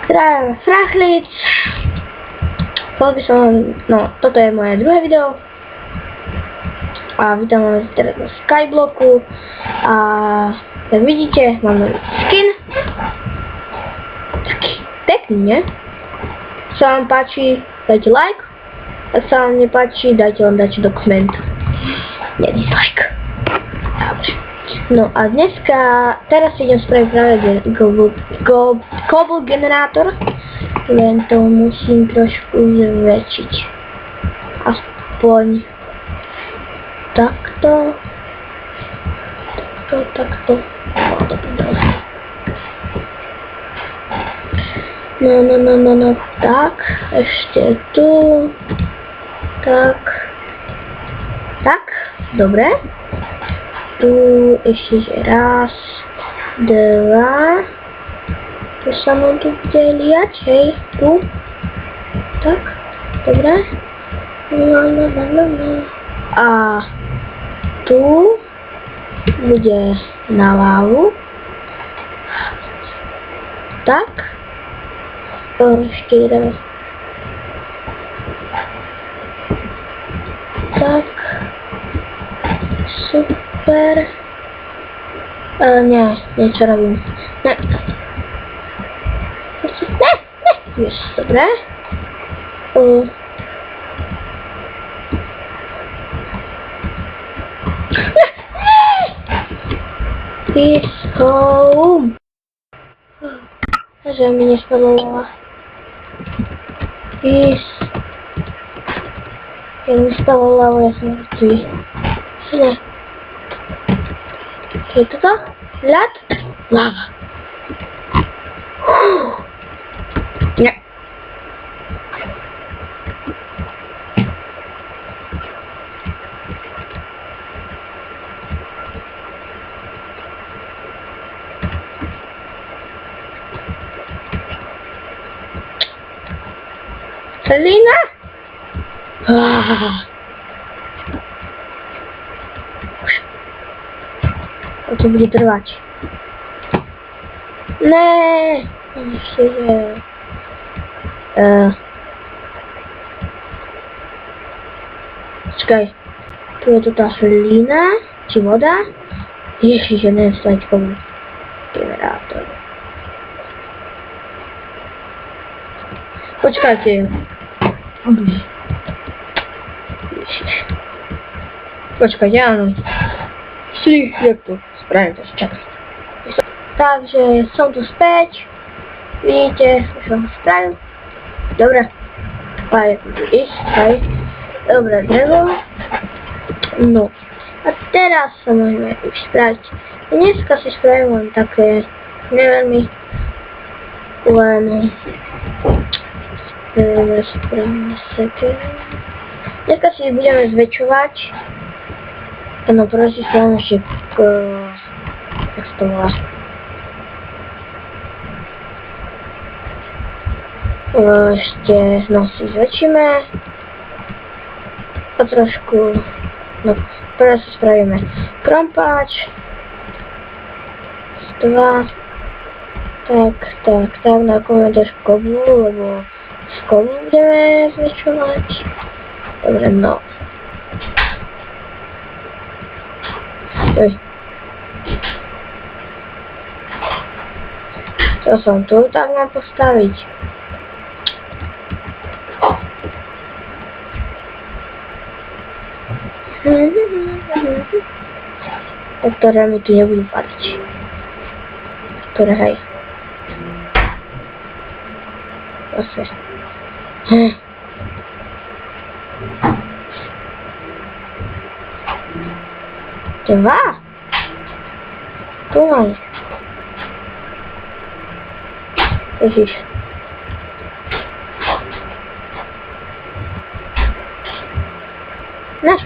Grałem Frachlic. No, toto je moje druhé video. A vítam vás teraz na Skyblocku. A jak vidíte, mám nový skin. Taký pekný, nie? Ak sa vám páči, dajte like. Ak sa vám nepáči, dajte do komentu. Nie dislike. Dobre. No a teraz idem spraviť práve Cobble generátor, len to musím trošku zväčšiť. Aspoň takto. No, tak, ešte tu. Tak, dobre. Tu ešte raz, dva. Tu sa nám tu bude liať, hej, tu. Tak, dobre. No. A tu bude na lávu. Tak. Ešte raz. Tak. Super. Nie, co robím? Ne. Jest, dobre. Peace home. Że mi nie spadła. Peace. Jak mi spadła, ja jestem martwy. Nie. Okay, to? Lat? Lawa. Nie. Selina? To bude trvať. Ne. Myślę, że... Czekaj. Tu jest ta lina, czy woda? Jeśli się nie stać komu generator. Poczekajcie. Poczekajcie, ja no. Jak to sprawię, to czekaj. Także są tu speć. Widzicie, są sprawy. Dobra. Fajnie, iść, dobra, drzewo. No. A teraz możemy jakoś sprawdzić. Dneska się sprawiłam takie, nie wiem mi, ładne. Dneska się będziemy zwieczować. No proszę się szybko. Jak to była? Właśnie, no się zlecimy. Po troszkę, no teraz sprawimy krąpać. Dwa. Tak, na koniec też w koblu, bo w koblu będziemy zleczować. Dobra, no. Oj. Co są tu? Tak mam postawić. Doktora mi tu nie bude palić. Doktora, hej. Proszę. Dwa? Tu mam. Widzisz. Ne.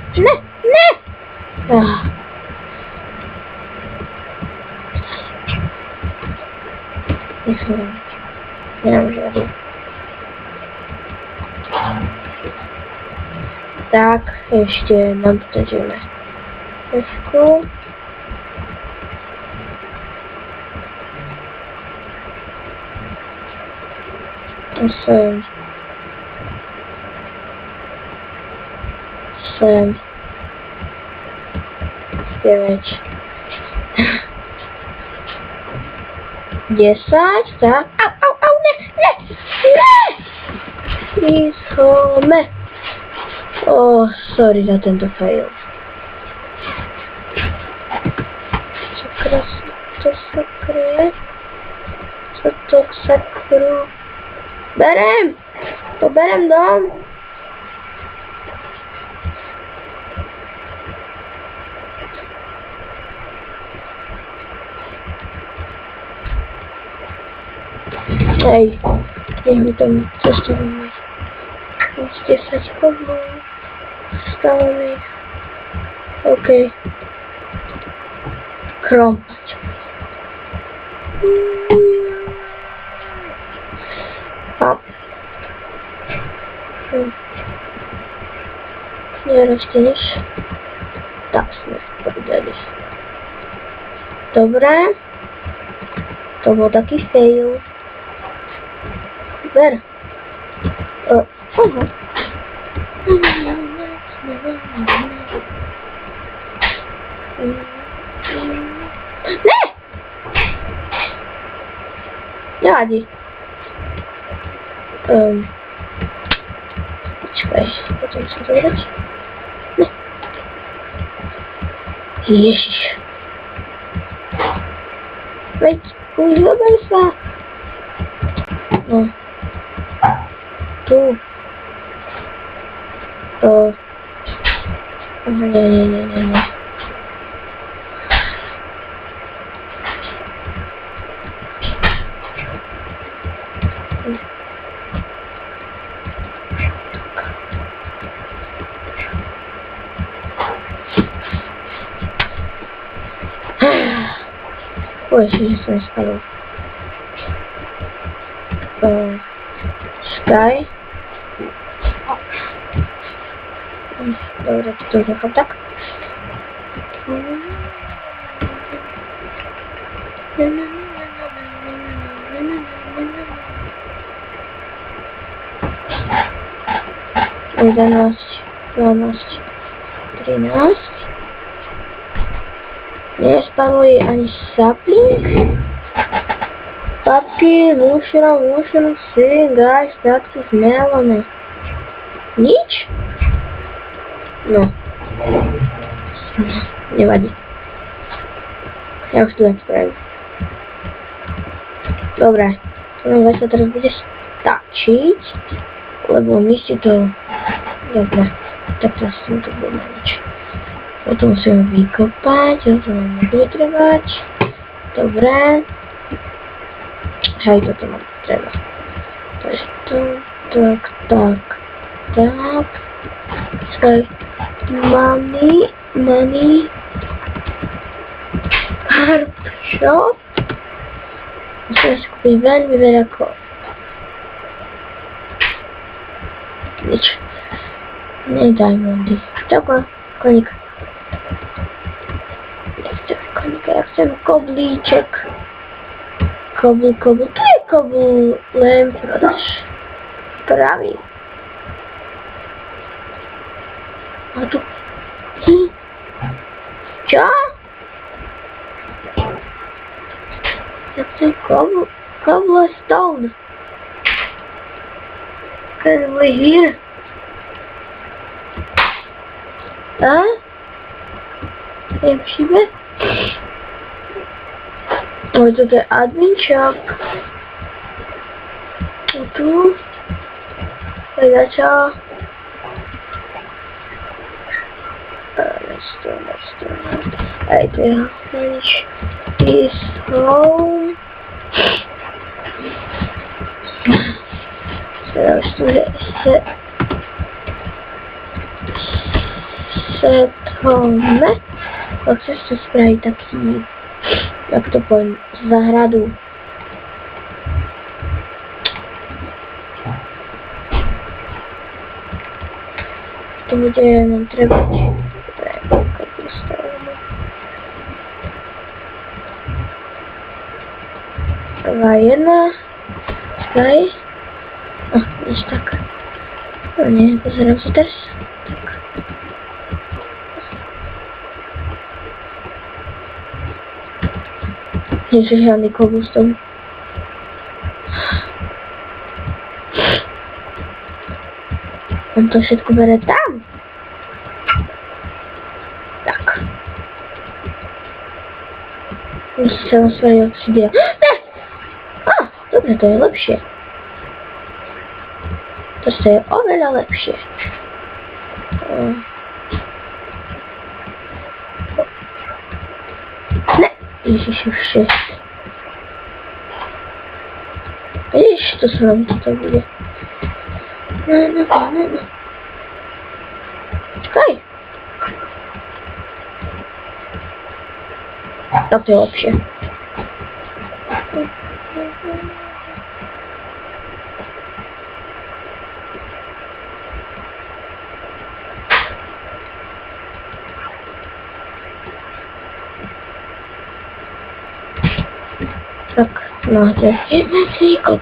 Nie wiem, że tak, jeszcze nam dodajemy 8, 9, 10, tak. Au, nie! I schome. O, sorry za tento fail. Co to sakru? Berem! To berem dom. Ej, niech mi tam coś tu wyjdzie. Musicie wstać koblu. Stało mi. Okej. Krąpać. Nie rozcięlisz. Tak, powiedzieli. Dobra. To był taki fail. Super. Nie! Nie radzi. Czekaj, potem co zagrać? Jeźdź. Wejdź, pójdź do Belsa. No. Tu. To. Nie. Ой, się nie stało. Sky. Dobra, to trochę tak. Jedenaście, 12, 13. Nie spanuje ani sapling. Papki, mushroom, syn, guys, tatki, melony. Nic? No. Nie ładnie. Ja już tu naprawię. Dobra. To na was teraz będzie staczyć. Ale było mieście to... Dobra. Tak teraz chcę to wyglądać. To musimy wykopać, to mamy wytrywać. Dobra. Hej, to mam trzeba. To jest to, tak. Czekaj. Money. Carp shop. Muszę kupić veľmi veľa Nič. Nie diamondy. Czego? Konik. Nie chcę konika, ja chcę kobliczek. Kobul. Tu jest kobulem prodaż. Prawie. A tu... Co? Ja chcę cobblestone. Can we hear? A? Nie musimy? O, tutaj admin shop. O, tu. Let's do. I will finish this home. So, set home. To chcesz to sprawić taki, jak to powiem, z zahradu. To będzie nam trzeba. Jedna. Czekaj. Gdzieś tak. No nie, pozaram się też. Tak. Jeszcze żadny cobblestone. On to wszystko bierze tam. Tak. Już całą swoją obsydię. A, dobra, to jest lepsze. To jest o wiele lepsze. Nie, jeśli się wszyscy. Widzisz, to samo to będzie. No. Czekaj. Tak to lepsze. Tak, no tylko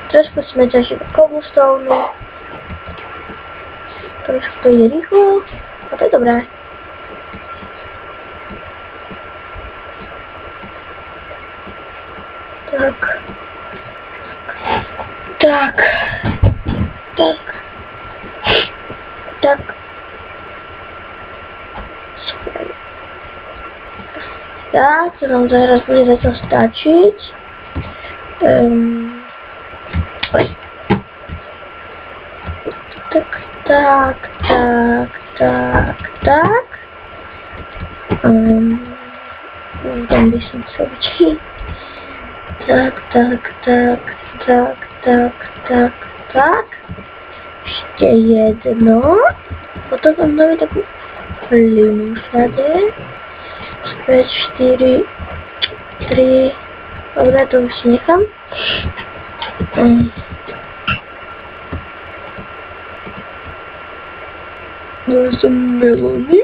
troszkę smycia się do cobblestone. Troszkę do Jericho. A to dobre. Tak. Słuchaj. Tak, to nam zaraz będzie to stracić. Oj. Tak. Tam byśmy zrobić. Tak. Jeszcze jedno. Potem mamy taką linię wtedy. 4, 3. Dobra, to już nie tam. No są melony.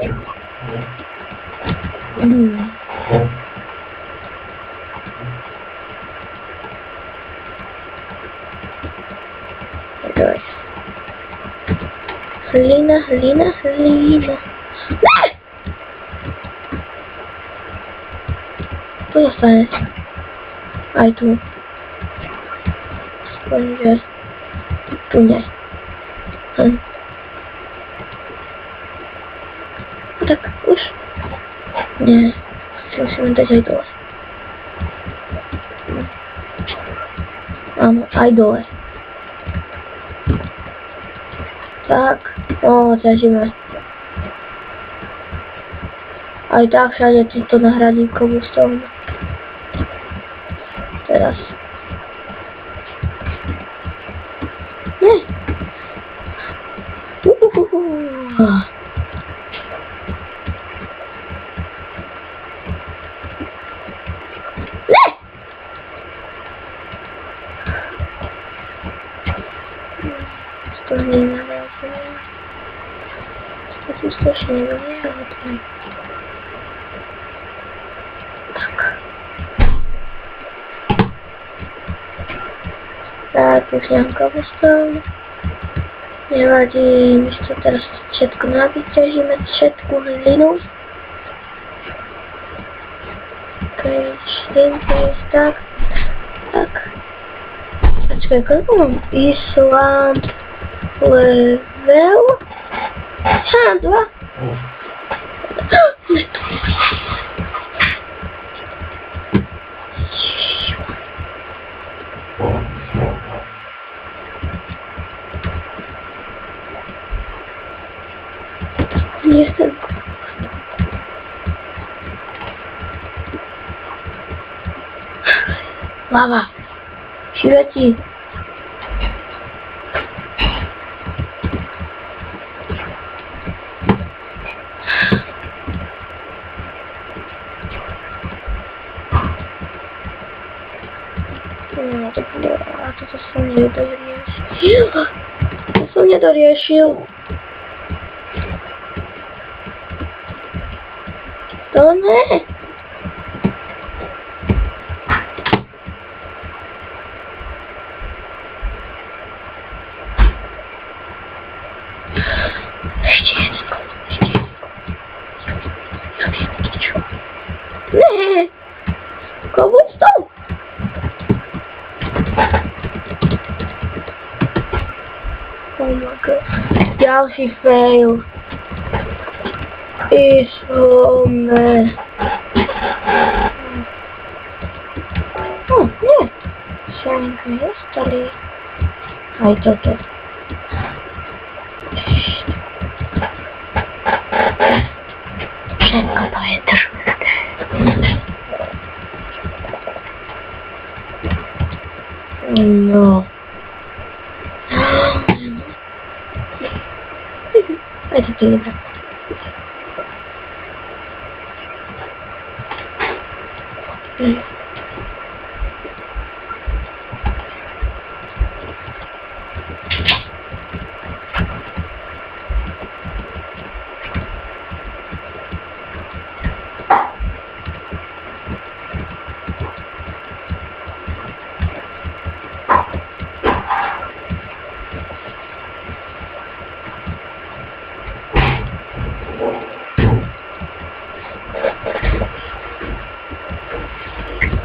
Dawaj. Halina. Tu zostanie. Aj, tu. Będzie. Tu nie. A tak, już. Nie. Musimy dać idole. Mam idole. Tak. O, tracimy. A i tak wszędzie to nagradzi cobblestone. Teraz. Nie. To nie należy. To jest też nie należy. Tak, już nie mam cobblestone. Nie bardziej niż to teraz siatku nabić, zimy siatku liną. Okej, święty jest tak. A czekaj, kogo mam? Island level? 2. Nie jestem. Lawa. Świeci. No to to są nie do sił. To są nie do sił. To nie. Cobblestone. Oh my god. Ďalší fail. Išome. Nie. Sianka dostali. Aj toto. Všetko to je trudné. No. Aj to je dobré.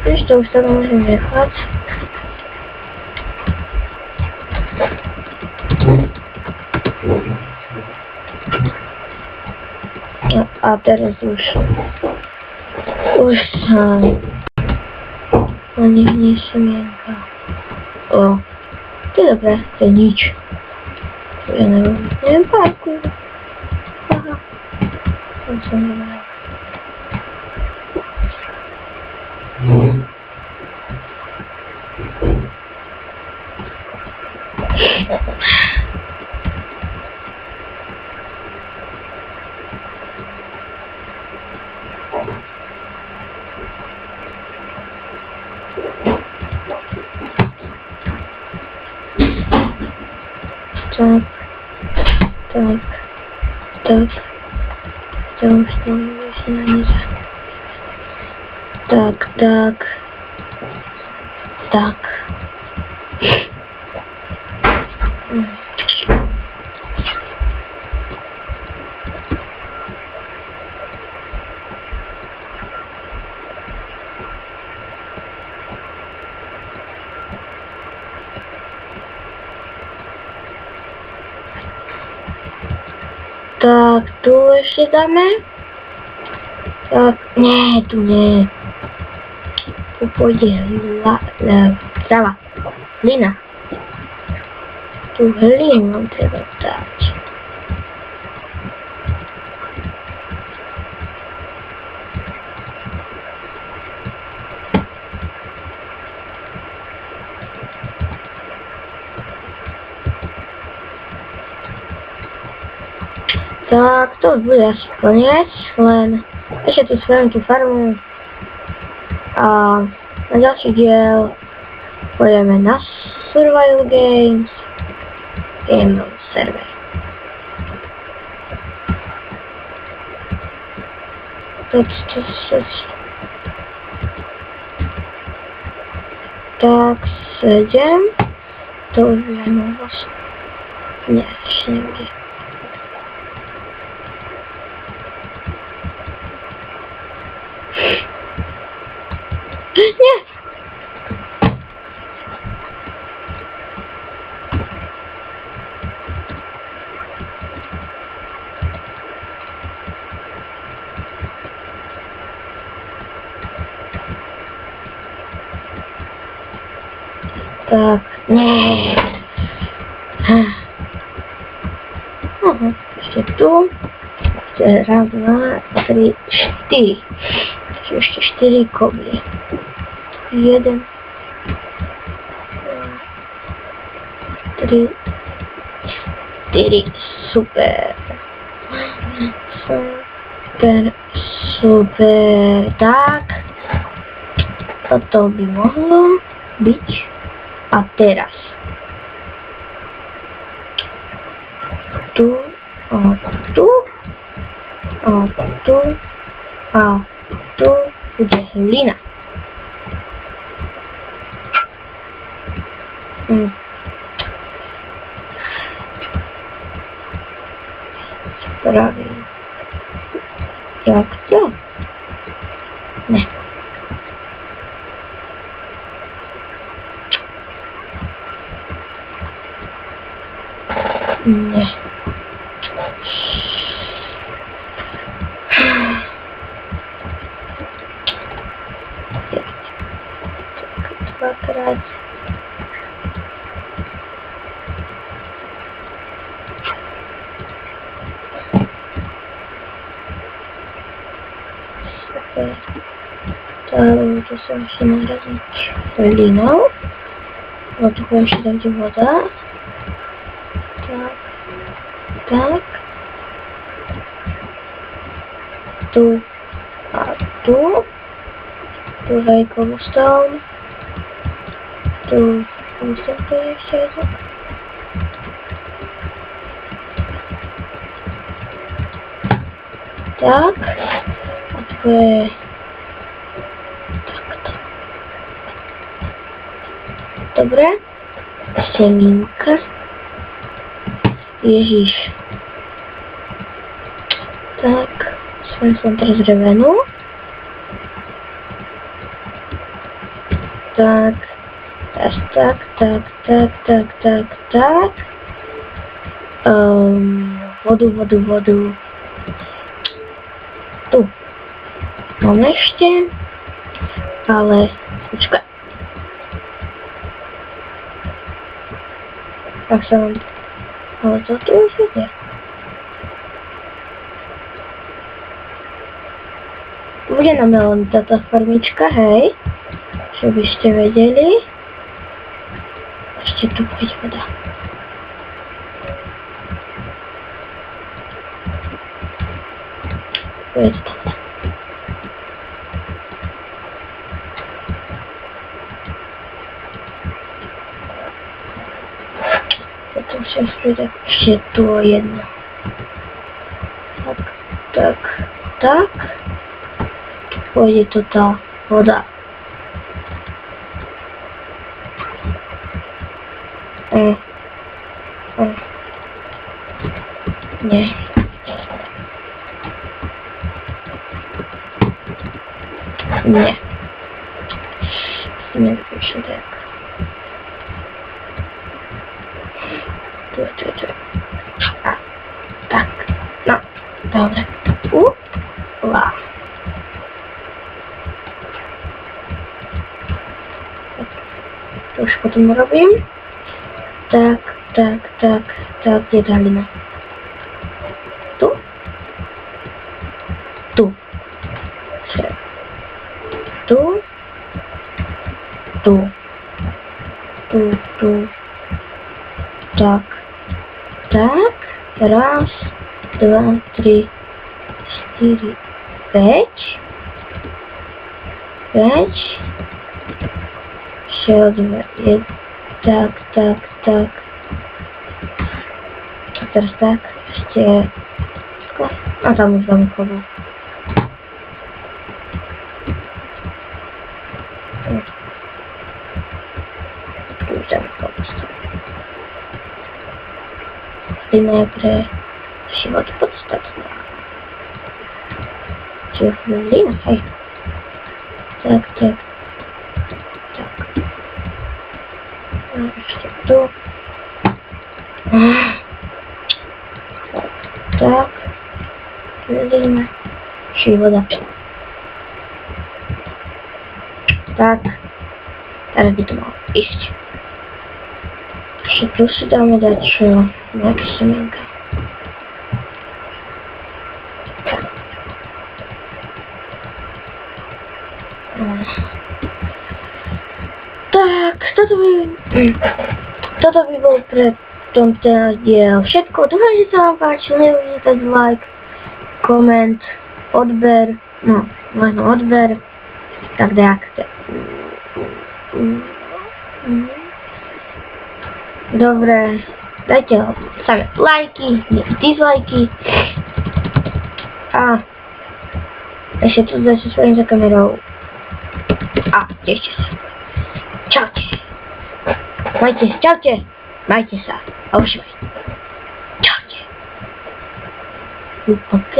Wiesz, to już teraz możemy jechać. No, a teraz już no niech nie siemienka. O, to dobre, to nic. Ja nie wiem, parkuj. Aha. To co nie ma. Tak. To już tam się na nie. Tak. Tak, tu jeszcze damy. Tak, nie, tu nie. Tu pójdzie trawa, glina. Tu gliną trzeba dać. Tak, to bude koniec, len ešte tu spravím tú farmu a na ďalší diel pôjdeme na Survival Games Game server. Tak, 7 to už wiem was. Nie, ešte nebude. Nie! Tak, nie! Jeszcze tu. Raz, dwa, trzy, cztery. Jeszcze 4 kobli. 1, 2, 3, 4. Super. Tak. To by mogło być. A teraz. Tu. O, tu. O, tu. A tu będzie glina. Prawie. Jak to? Nie. Nie. Dwakrát. Super. To są się narazić liną. Bo tu jeszcze będzie woda. Tak. Tak. Tu. A tu. Tutaj cobblestone. Tu następny jeszcze jeden. Tak. A tu tak. Dobre. Sieminka. Jeziś. Tak. Są teraz drewenu. Tak. Teraz tak. Wodu. Tu. Mam jeszcze. Ale... Poczekaj. Tak samo. Ale to tu już idzie. Bude nám táto farmička, hej. Žebyste vedeli. Ešte tu bude voda. Bude to tam. Potom si bude ešte tu jedno. Tak. Pôjde to tá voda. Nie. Nie. Nie wypiszę tak. Tu. A, tak. No, dobra. Ła. To już potem robię. Tak, nie dalej. Tu. Tak. Raz, 2, 3, 4, 5. 7, tak. A teraz tak, jeszcze... A tam już zamkował. Już zamkował. Lina pre život podstatná. Čiže lina, hej. Tak. No, ešte tu. Tak. Lina. Čiže voda. Tak. Teraz by to malo ísť. Ešte tu si dáme dať nejaké semienka. Tak, toto by bol pre tomto diel všetko. Dúfam, že sa vám páčilo, nebudete dať like, koment, odber, no, možno odber, tak dejak. Dobre, dajte same lajky, dislajky. A ešte tu zase svojím za kamerou. A, ešte sa. Čaute. Majte sa. A užívajte. Čaute.